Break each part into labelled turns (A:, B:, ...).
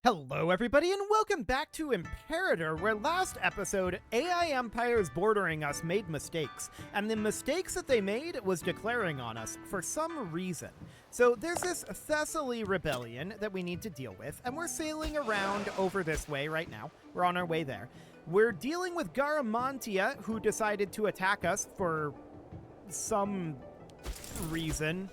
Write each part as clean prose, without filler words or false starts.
A: Hello everybody and welcome back to Imperator, where last episode, AI empires bordering us made mistakes, and the mistakes that they made was declaring on us for some reason. So there's this Thessaly rebellion that we need to deal with, and we're sailing around over this way right now. We're on our way there. We're dealing with Garamantia, who decided to attack us for some reason.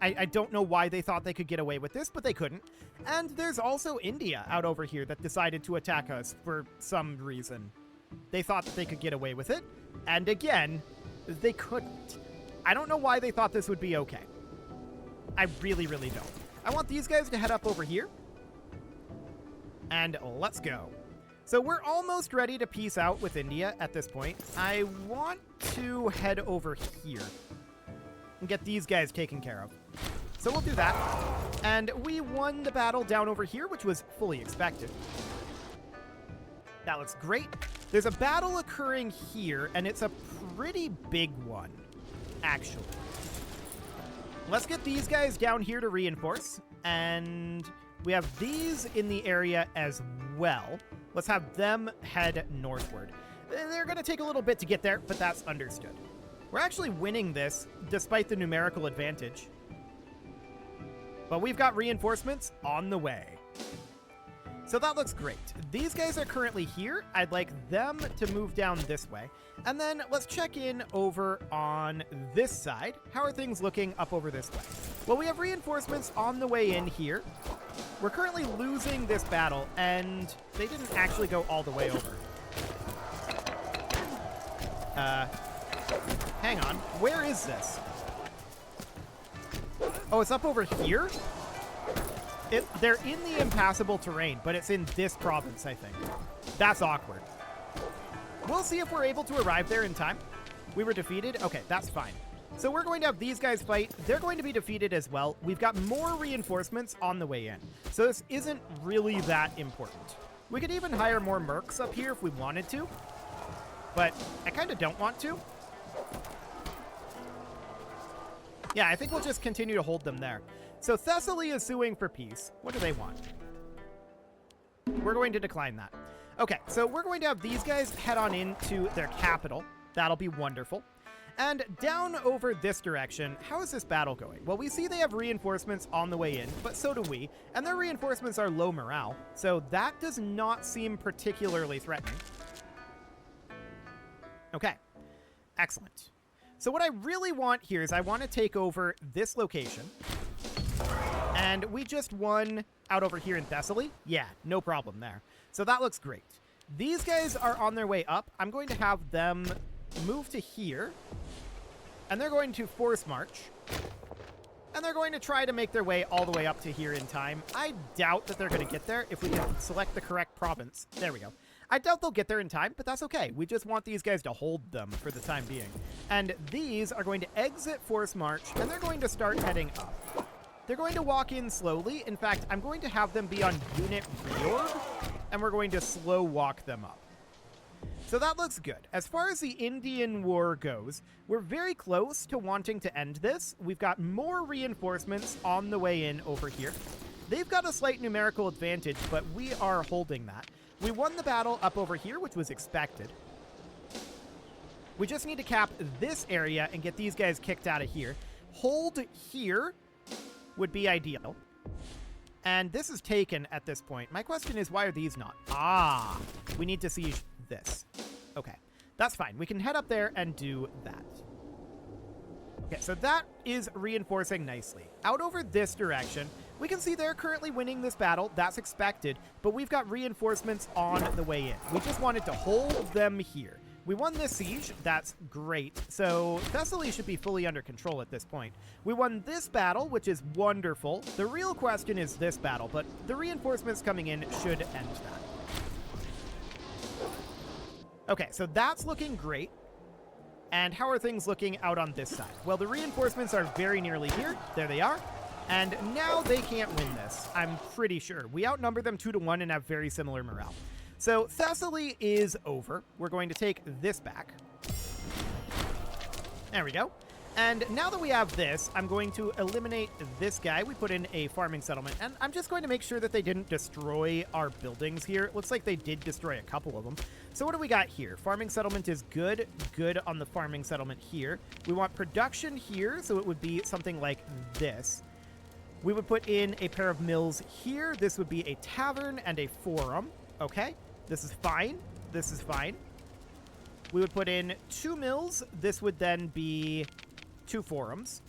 A: I don't know why they thought they could get away with this, but they couldn't. And there's also India out over here that decided to attack us for some reason. They thought that they could get away with it, and again, they couldn't. I don't know why they thought this would be okay. I really don't. I want these guys to head up over here, and let's go. So we're almost ready to peace out with India at this point. I want to head over here and get these guys taken care of. So we'll do that. And we won the battle down over here, which was fully expected. That looks great. There's a battle occurring here, and it's a pretty big one, actually. Let's get these guys down here to reinforce. And we have these in the area as well. Let's have them head northward. They're going to take a little bit to get there, but that's understood. We're actually winning this, despite the numerical advantage. But we've got reinforcements on the way. So that looks great. These guys are currently here. I'd like them to move down this way. And then let's check in over on this side. How are things looking up over this way? Well, we have reinforcements on the way in here. We're currently losing this battle, and they didn't actually go all the way over. Hang on. Where is this? Oh, it's up over here? They're in the impassable terrain, but it's in this province, I think. That's awkward. We'll see if we're able to arrive there in time. We were defeated? Okay, that's fine. So we're going to have these guys fight. They're going to be defeated as well. We've got more reinforcements on the way in. So this isn't really that important. We could even hire more mercs up here if we wanted to. But I kind of don't want to. Yeah, I think we'll just continue to hold them there. So Thessaly is suing for peace. What do they want? We're going to decline that. Okay, so we're going to have these guys head on into their capital. That'll be wonderful. And down over this direction, how is this battle going? Well, we see they have reinforcements on the way in, but so do we. And their reinforcements are low morale. So that does not seem particularly threatening. Okay, excellent. So what I really want here is I want to take over this location. And we just won out over here in Thessaly. Yeah, no problem there. So that looks great. These guys are on their way up. I'm going to have them move to here. And they're going to force march. And they're going to try to make their way all the way up to here in time. I doubt that they're going to get there if we can select the correct province. There we go. I doubt they'll get there in time, but that's okay. We just want these guys to hold them for the time being. And these are going to exit force march, and they're going to start heading up. They're going to walk in slowly. In fact, I'm going to have them be on unit reorg, and we're going to slow walk them up. So that looks good. As far as the Indian War goes, we're very close to wanting to end this. We've got more reinforcements on the way in over here. They've got a slight numerical advantage, but we are holding that. We won the battle up over here, which was expected. We just need to cap this area and get these guys kicked out of here. Hold here would be ideal. And this is taken at this point. My question is, why are these not? Ah, we need to siege this. Okay, that's fine. We can head up there and do that. Okay, so that is reinforcing nicely. Out over this direction, we can see they're currently winning this battle. That's expected, but we've got reinforcements on the way in. We just wanted to hold them here. We won this siege. That's great. So Thessaly should be fully under control at this point. We won this battle, which is wonderful. The real question is this battle, but the reinforcements coming in should end that. Okay, so that's looking great. And how are things looking out on this side? Well, the reinforcements are very nearly here. There they are. And now they can't win this, I'm pretty sure. We outnumber them 2-1 and have very similar morale. So Thessaly is over. We're going to take this back. There we go. And now that we have this, I'm going to eliminate this guy. We put in a farming settlement, and I'm just going to make sure that they didn't destroy our buildings here. It looks like they did destroy a couple of them. So what do we got here? Farming settlement is good. Good on the farming settlement here. We want production here, so it would be something like this. We would put in a pair of mills here. This would be a tavern and a forum. Okay, this is fine. This is fine. We would put in 2 mills. This would then be 2 forums.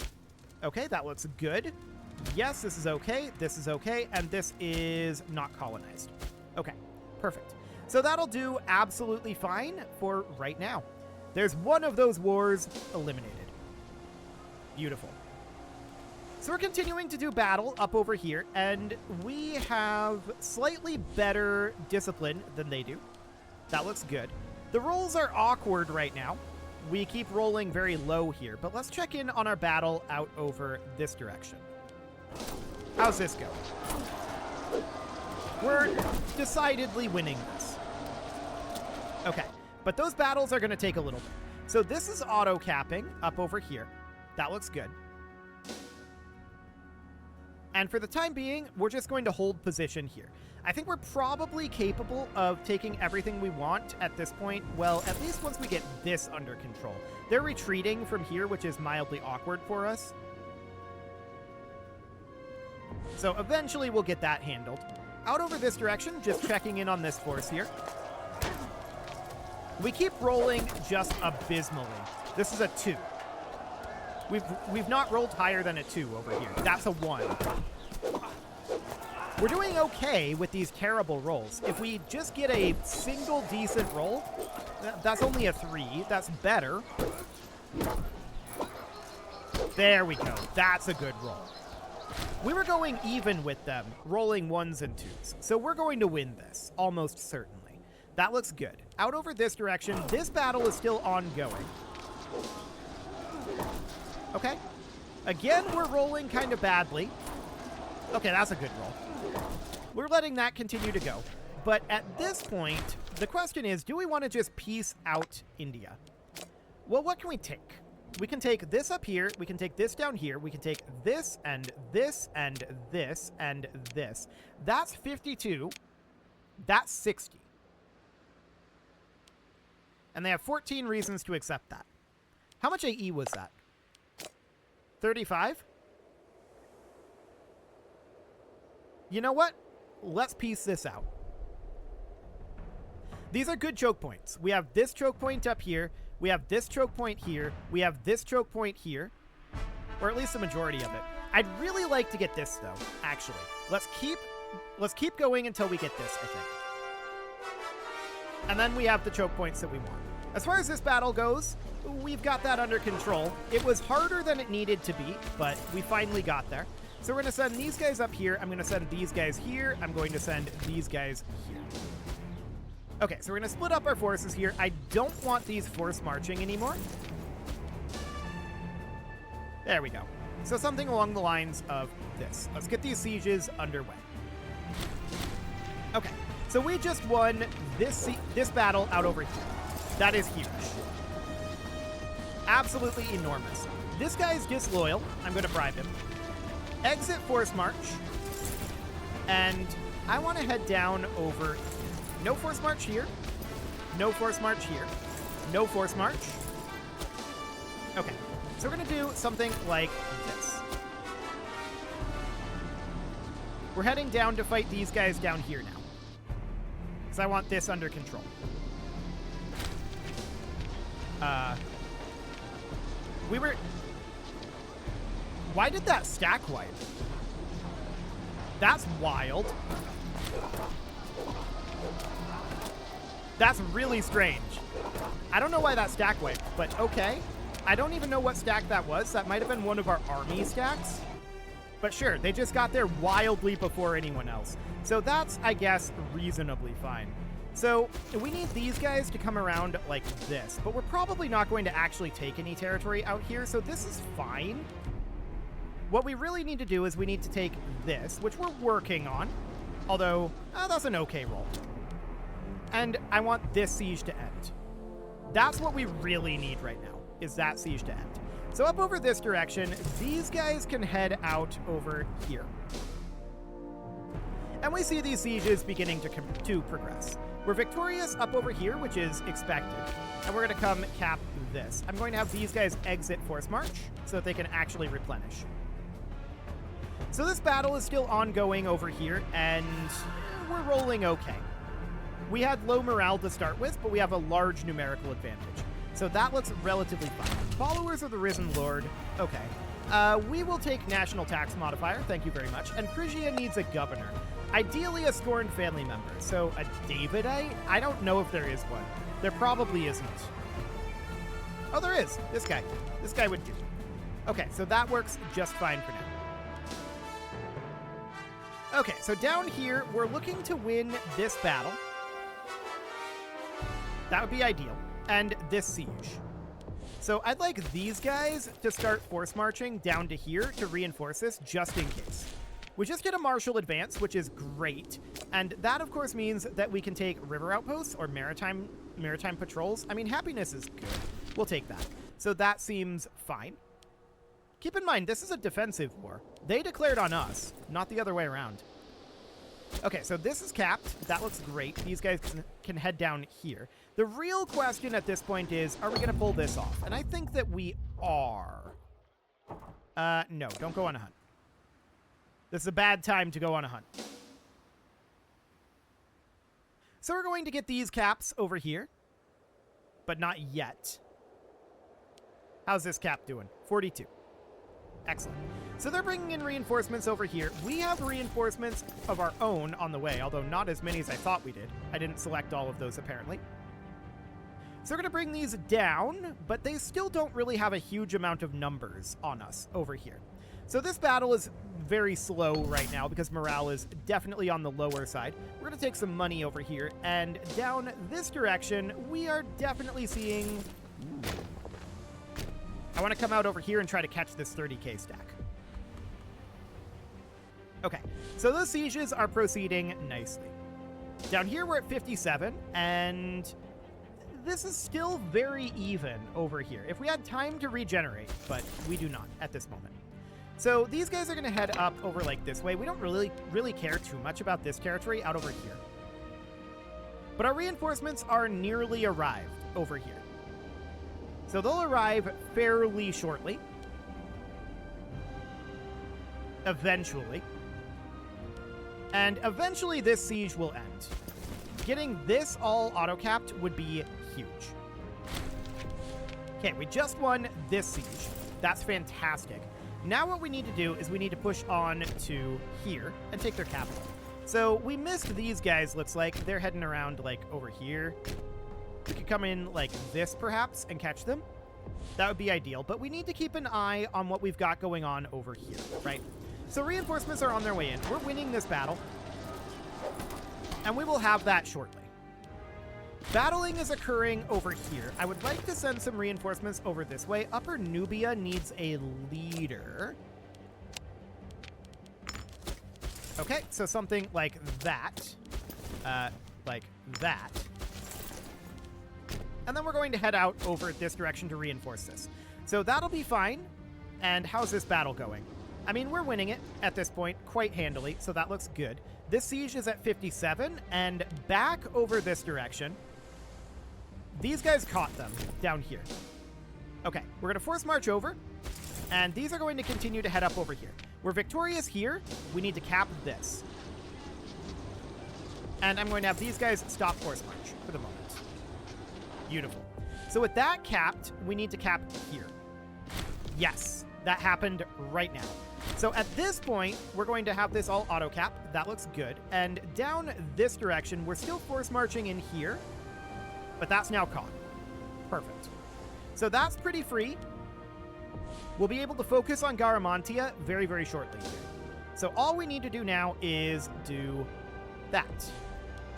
A: Okay, that looks good. Yes, this is okay. This is okay. And this is not colonized. Okay, perfect. So that'll do absolutely fine for right now. There's one of those wars eliminated. Beautiful. So we're continuing to do battle up over here, and we have slightly better discipline than they do. That looks good. The rolls are awkward right now. We keep rolling very low here, but let's check in on our battle out over this direction. How's this go? We're decidedly winning this. Okay, but those battles are going to take a little bit. So this is auto-capping up over here. That looks good. And for the time being, we're just going to hold position here. I think we're probably capable of taking everything we want at this point. Well, at least once we get this under control. They're retreating from here, which is mildly awkward for us. So eventually we'll get that handled. Out over this direction, just checking in on this force here. We keep rolling just abysmally. This is a 2. We've not rolled higher than a 2 over here. That's a 1. We're doing okay with these terrible rolls. If we just get a single decent roll, that's only a 3. That's better. There we go. That's a good roll. We were going even with them, rolling 1s and 2s. So we're going to win this, almost certainly. That looks good. Out over this direction, this battle is still ongoing. Okay. Again, we're rolling kind of badly. Okay, that's a good roll. We're letting that continue to go. But at this point, the question is, do we want to just peace out India? Well, what can we take? We can take this up here. We can take this down here. We can take this and this and this and this. That's 52. That's 60. And they have 14 reasons to accept that. How much AE was that? 35? You know what? Let's piece this out. These are good choke points. We have this choke point up here. We have this choke point here. We have this choke point here. Or at least the majority of it. I'd really like to get this, though, actually. Let's keep going until we get this, I think. And then we have the choke points that we want. As far as this battle goes, we've got that under control. It was harder than it needed to be, but we finally got there. So we're going to send these guys up here. I'm going to send these guys here. I'm going to send these guys here. Okay, so we're going to split up our forces here. I don't want these force marching anymore. There we go. So something along the lines of this. Let's get these sieges underway. Okay, so we just won this battle out over here. That is huge. Absolutely enormous. This guy's disloyal. I'm going to bribe him. Exit force march. And I want to head down over. No force march here. No force march here. No force march. Okay, so we're going to do something like this. We're heading down to fight these guys down here now. Because I want this under control. Why did that stack wipe? That's wild. That's really strange. I don't know why that stack wiped, but okay. I don't even know what stack that was. That might have been one of our army stacks. But sure, they just got there wildly before anyone else. So that's, I guess, reasonably fine. So we need these guys to come around like this, but we're probably not going to actually take any territory out here, so this is fine. What we really need to do is we need to take this, which we're working on, although that's an okay roll. And I want this siege to end. That's what we really need right now, is that siege to end. So up over this direction, these guys can head out over here. And we see these sieges beginning to progress. We're victorious up over here, which is expected. And we're going to come cap this. I'm going to have these guys exit Force March so that they can actually replenish. So this battle is still ongoing over here, and we're rolling okay. We had low morale to start with, but we have a large numerical advantage. So that looks relatively fine. Followers of the Risen Lord, okay. We will take National Tax Modifier, thank you very much. And Phrygia needs a governor. Ideally a scorned family member. So a Davidite? I don't know if there is one. There probably isn't. Oh, there is. This guy. This guy would do. Okay, so that works just fine for now. Okay, so down here, we're looking to win this battle. That would be ideal. And this siege. So I'd like these guys to start force marching down to here to reinforce this just in case. We just get a martial advance, which is great. And that, of course, means that we can take river outposts or maritime patrols. I mean, happiness is good. We'll take that. So that seems fine. Keep in mind, this is a defensive war. They declared on us, not the other way around. Okay, so this is capped. That looks great. These guys can head down here. The real question at this point is, are we going to pull this off? And I think that we are. No, don't go on a hunt. This is a bad time to go on a hunt. So we're going to get these caps over here, but not yet. How's this cap doing? 42. Excellent. So they're bringing in reinforcements over here. We have reinforcements of our own on the way, although not as many as I thought we did. I didn't select all of those, apparently. So we're going to bring these down, but they still don't really have a huge amount of numbers on us over here. So this battle is very slow right now because morale is definitely on the lower side. We're going to take some money over here, and down this direction, we are definitely seeing... I want to come out over here and try to catch this 30k stack. Okay, so those sieges are proceeding nicely. Down here, we're at 57, and this is still very even over here. If we had time to regenerate, but we do not at this moment. So these guys are going to head up over like this way. We don't really care too much about this territory out over here. But our reinforcements are nearly arrived over here. So they'll arrive fairly shortly. Eventually. And eventually this siege will end. Getting this all auto-capped would be huge. Okay, we just won this siege. That's fantastic. Now what we need to do is we need to push on to here and take their capital. So we missed these guys, looks like. They're heading around, like, over here. We could come in like this, perhaps, and catch them. That would be ideal. But we need to keep an eye on what we've got going on over here, right? So reinforcements are on their way in. We're winning this battle. And we will have that shortly. Battling is occurring over here. I would like to send some reinforcements over this way. Upper Nubia needs a leader. Okay, so something like that. Like that. And then we're going to head out over this direction to reinforce this. So that'll be fine. And how's this battle going? I mean, we're winning it at this point quite handily, so that looks good. This siege is at 57, and back over this direction, these guys caught them down here. Okay, we're going to force march over, and these are going to continue to head up over here. We're victorious here. We need to cap this. And I'm going to have these guys stop force march for the moment. Beautiful. So with that capped, we need to cap here. Yes, that happened right now. So at this point, we're going to have this all auto-cap. That looks good. And down this direction, we're still force marching in here, but that's now caught. Perfect. So that's pretty free. We'll be able to focus on Garamantia very, very shortly. So all we need to do now is do that.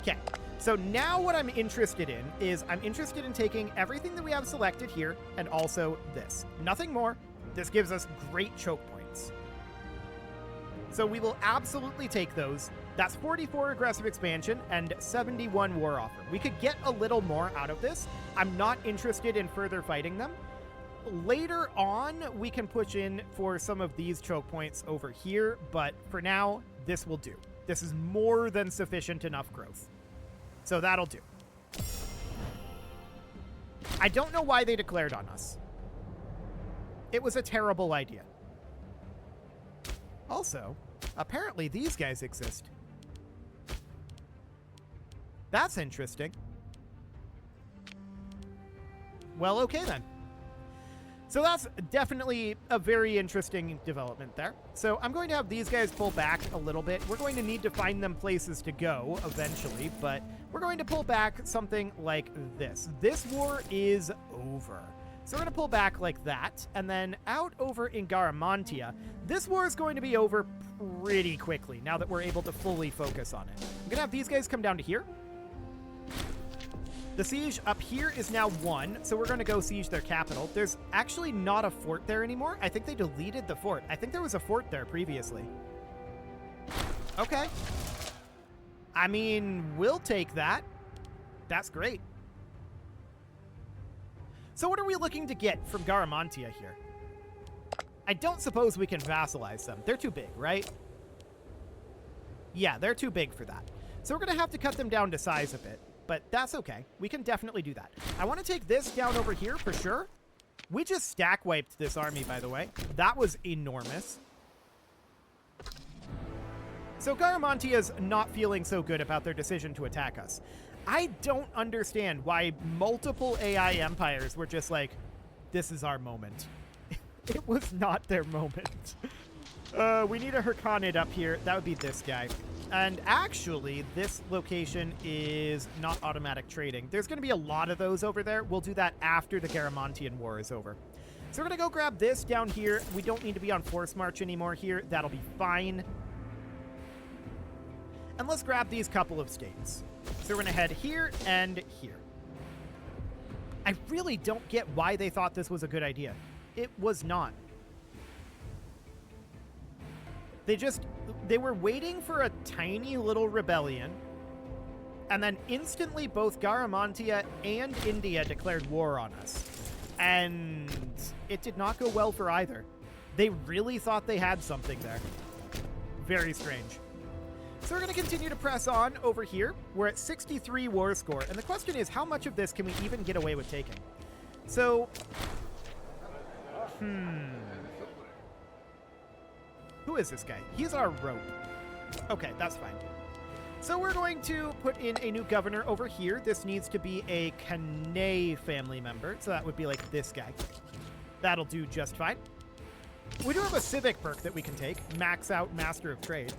A: Okay. So now what I'm interested in is I'm interested in taking everything that we have selected here and also this. Nothing more. This gives us great choke points. So we will absolutely take those. That's 44 aggressive expansion and 71 war offer. We could get a little more out of this. I'm not interested in further fighting them. later on, we can push in for some of these choke points over here, but for now, this will do. This is more than sufficient enough growth. So that'll do. I don't know why they declared on us. It was a terrible idea. Also, apparently these guys exist. That's interesting. Well, okay then. So that's definitely a very interesting development there. So I'm going to have these guys pull back a little bit. We're going to need to find them places to go eventually, but we're going to pull back something like this. This war is over. So we're going to pull back like that, and then out over in Garamantia, this war is going to be over pretty quickly now that we're able to fully focus on it. I'm going to have these guys come down to here. The siege up here is now 1, so we're going to go siege their capital. There's actually not a fort there anymore. I think they deleted the fort. I think there was a fort there previously. Okay. I mean, we'll take that. That's great. So what are we looking to get from Garamantia here? I don't suppose we can vassalize them. They're too big, right? Yeah, they're too big for that. So we're going to have to cut them down to size a bit. But that's okay. We can definitely do that. I want to take this down over here for sure. We just stack wiped this army, by the way. That was enormous. So Garamantia's not feeling so good about their decision to attack us. I don't understand why multiple AI empires were just like, this is our moment. It was not their moment. We need a Hyrcanid up here. That would be this guy. And actually, this location is not automatic trading. There's going to be a lot of those over there. We'll do that after the Garamantian War is over. So we're going to go grab this down here. We don't need to be on force march anymore here. That'll be fine. And let's grab these couple of states. So we're going to head here and here. I really don't get why they thought this was a good idea. It was not. They were waiting for a tiny little rebellion, and then instantly both Garamantia and India declared war on us. And it did not go well for either. They really thought they had something there. Very strange. So we're going to continue to press on over here. We're at 63 war score, and the question is, how much of this can we even get away with taking? So, who is this guy? He's our rope. Okay, that's fine. So we're going to put in a new governor over here. This needs to be a Kanay family member, so that would be like this guy. That'll do just fine. We do have a civic perk that we can take. Max out Master of Trade.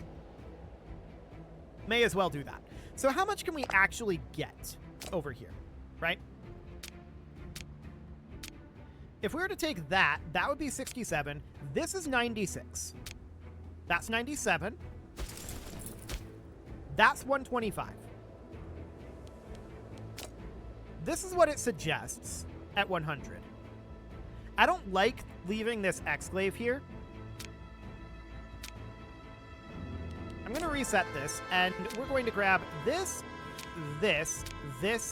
A: May as well do that. So how much can we actually get over here, right? If we were to take that, that would be 67. This is 96. That's 97. That's 125. This is what it suggests at 100. I don't like leaving this exclave here. I'm going to reset this, and we're going to grab this, this,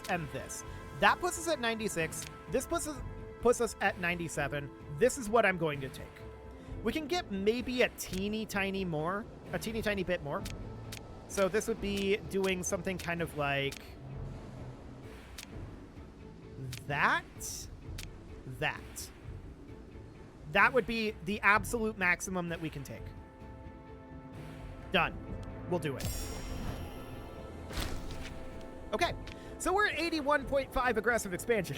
A: and this. That puts us at 96. This puts us at 97. This is what I'm going to take. We can get maybe a teeny tiny bit more. So this would be doing something kind of like that. That would be the absolute maximum that we can take. Done. We'll do it. Okay, so we're at 81.5 aggressive expansion.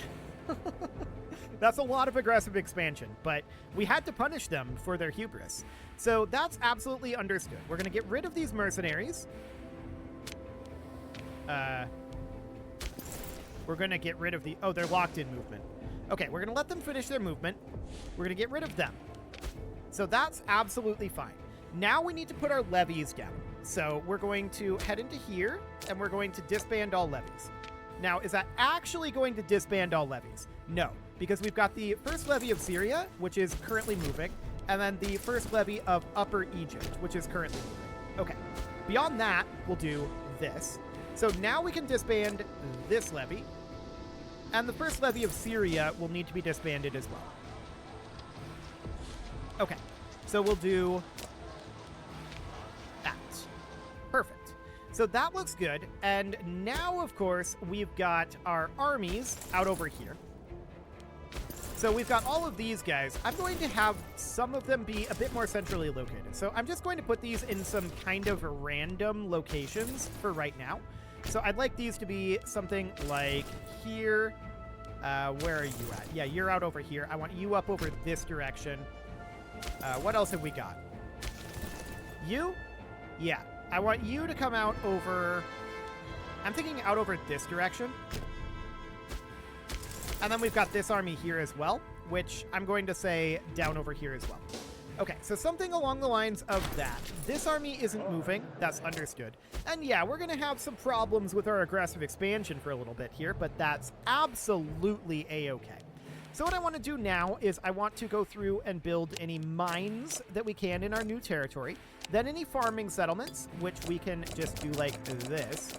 A: That's a lot of aggressive expansion, but we had to punish them for their hubris. So that's absolutely understood. We're going to get rid of these mercenaries. We're going to get rid of the... Oh, they're locked in movement. Okay, we're going to let them finish their movement. We're going to get rid of them. So that's absolutely fine. Now we need to put our levies down. So we're going to head into here, and we're going to disband all levies. Now, is that actually going to disband all levies? No, because we've got the first levy of Syria, which is currently moving, and then the first levy of Upper Egypt, which is currently moving. Okay, beyond that, we'll do this. So now we can disband this levy, and the first levy of Syria will need to be disbanded as well. Okay, so we'll do that. Perfect. So that looks good. And now, of course, we've got our armies out over here. So we've got all of these guys. I'm going to have some of them be a bit more centrally located. So I'm just going to put these in some kind of random locations for right now. So I'd like these to be something like here. Where are you at? Yeah, you're out over here. I want you up over this direction. What else have we got? You? Yeah. I want you to come out over... I'm thinking out over this direction. And then we've got this army here as well, which I'm going to say down over here as well. Okay, so something along the lines of that. This army isn't moving. That's understood. And yeah, we're going to have some problems with our aggressive expansion for a little bit here, but that's absolutely A-okay. So what I want to do now is I want to go through and build any mines that we can in our new territory, then any farming settlements, which we can just do like this.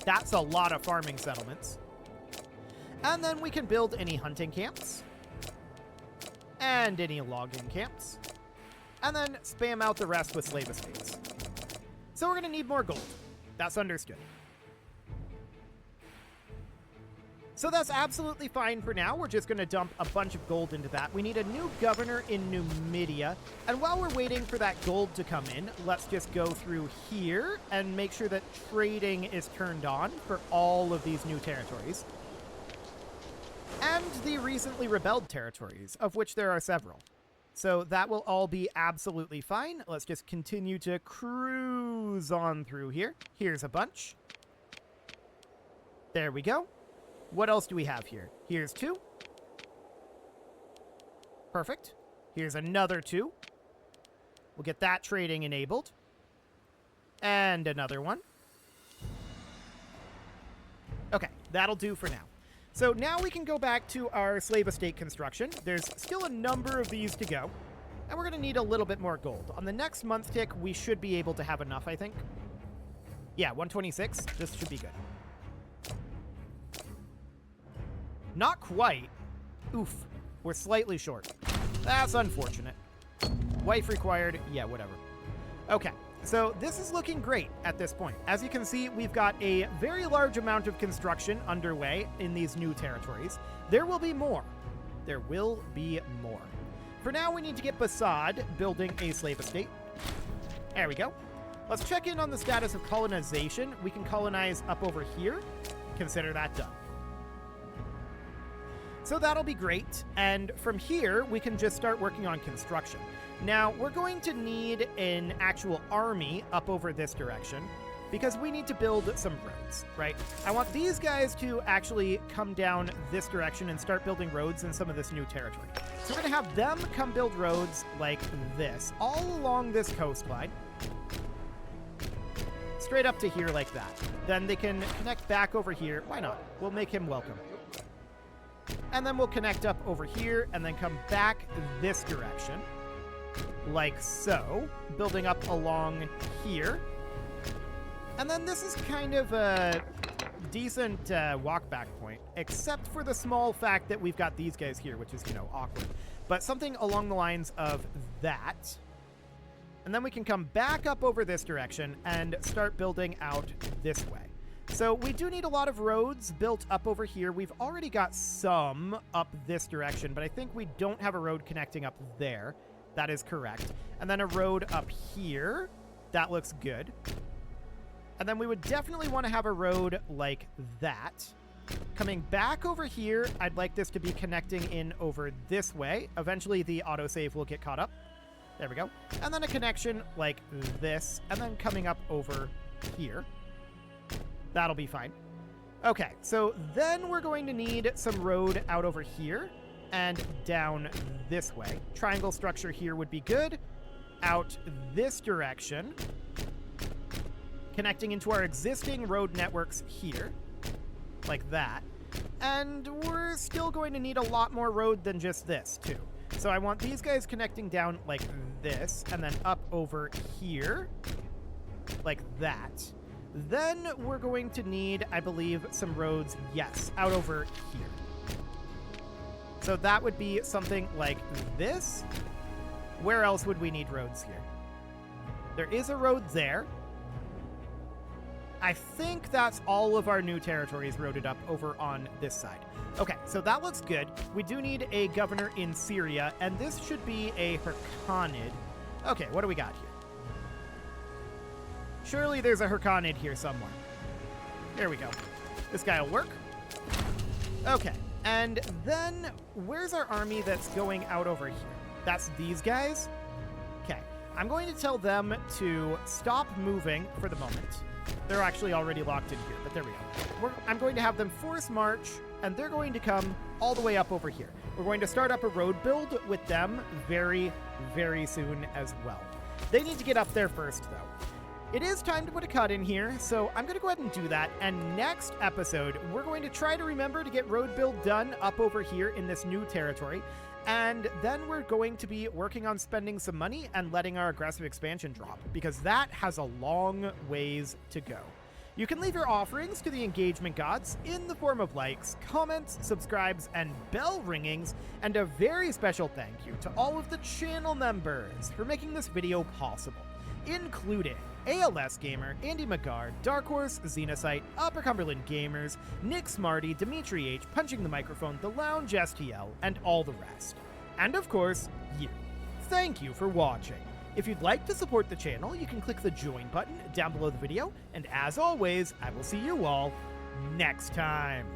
A: That's a lot of farming settlements. And then we can build any hunting camps and any logging camps, and then spam out the rest with slave estates. So we're going to need more gold. That's understood. So that's absolutely fine for now. We're just going to dump a bunch of gold into that. We need a new governor in Numidia. And while we're waiting for that gold to come in, let's just go through here and make sure that trading is turned on for all of these new territories. And the recently rebelled territories, of which there are several. So that will all be absolutely fine. Let's just continue to cruise on through here. Here's a bunch. There we go. What else do we have here? Here's 2. Perfect. Here's another 2. We'll get that trading enabled. And another one. Okay, that'll do for now. So now we can go back to our slave estate construction. There's still a number of these to go. And we're going to need a little bit more gold. On the next month tick, we should be able to have enough, I think. Yeah, 126. This should be good. Not quite. Oof. We're slightly short. That's unfortunate. Wife required. Yeah, whatever. Okay. So this is looking great at this point. As you can see, we've got a very large amount of construction underway in these new territories. There will be more. There will be more. For now, we need to get Basad building a slave estate. There we go. Let's check in on the status of colonization. We can colonize up over here. Consider that done. So that'll be great. And from here, we can just start working on construction. Now, we're going to need an actual army up over this direction because we need to build some roads, right? I want these guys to actually come down this direction and start building roads in some of this new territory. So we're going to have them come build roads like this, all along this coastline. Straight up to here like that. Then they can connect back over here. Why not? We'll make him welcome. And then we'll connect up over here and then come back this direction. Like so, building up along here. And then this is kind of a decent walk back point, except for the small fact that we've got these guys here, which is, you know, awkward. But something along the lines of that. And then we can come back up over this direction and start building out this way. So we do need a lot of roads built up over here. We've already got some up this direction, but I think we don't have a road connecting up there. That is correct. And then a road up here. That looks good. And then we would definitely want to have a road like that. Coming back over here, I'd like this to be connecting in over this way. Eventually, the autosave will get caught up. There we go. And then a connection like this, and then coming up over here. That'll be fine. Okay, so then we're going to need some road out over here and down this way. Triangle structure here would be good. Out this direction. Connecting into our existing road networks here. Like that. And we're still going to need a lot more road than just this, too. So I want these guys connecting down like this, and then up over here. Like that. Then we're going to need, I believe, some roads, yes, out over here. So that would be something like this. Where else would we need roads here? There is a road there. I think that's all of our new territories roaded up over on this side. Okay, so that looks good. We do need a governor in Syria, and this should be a Hyrcanid. Okay, what do we got here? Surely there's a Hyrcanid here somewhere. There we go. This guy will work. Okay, and then where's our army that's going out over here? That's these guys? Okay, I'm going to tell them to stop moving for the moment. They're actually already locked in here, but there we go. I'm going to have them force march, and they're going to come all the way up over here. We're going to start up a road build with them very, very soon as well. They need to get up there first, though. It is time to put a cut in here, so I'm going to go ahead and do that, and next episode, we're going to try to remember to get road build done up over here in this new territory, and then we're going to be working on spending some money and letting our aggressive expansion drop, because that has a long ways to go. You can leave your offerings to the engagement gods in the form of likes, comments, subscribes, and bell ringings, and a very special thank you to all of the channel members for making this video possible, including ALS Gamer, Andy McGar, Dark Horse, Xenocyte, Upper Cumberland Gamers, Nick Smarty, Dimitri H, Punching the Microphone, The Lounge STL, and all the rest. And of course, you. Thank you for watching. If you'd like to support the channel, you can click the join button down below the video, and as always, I will see you all next time.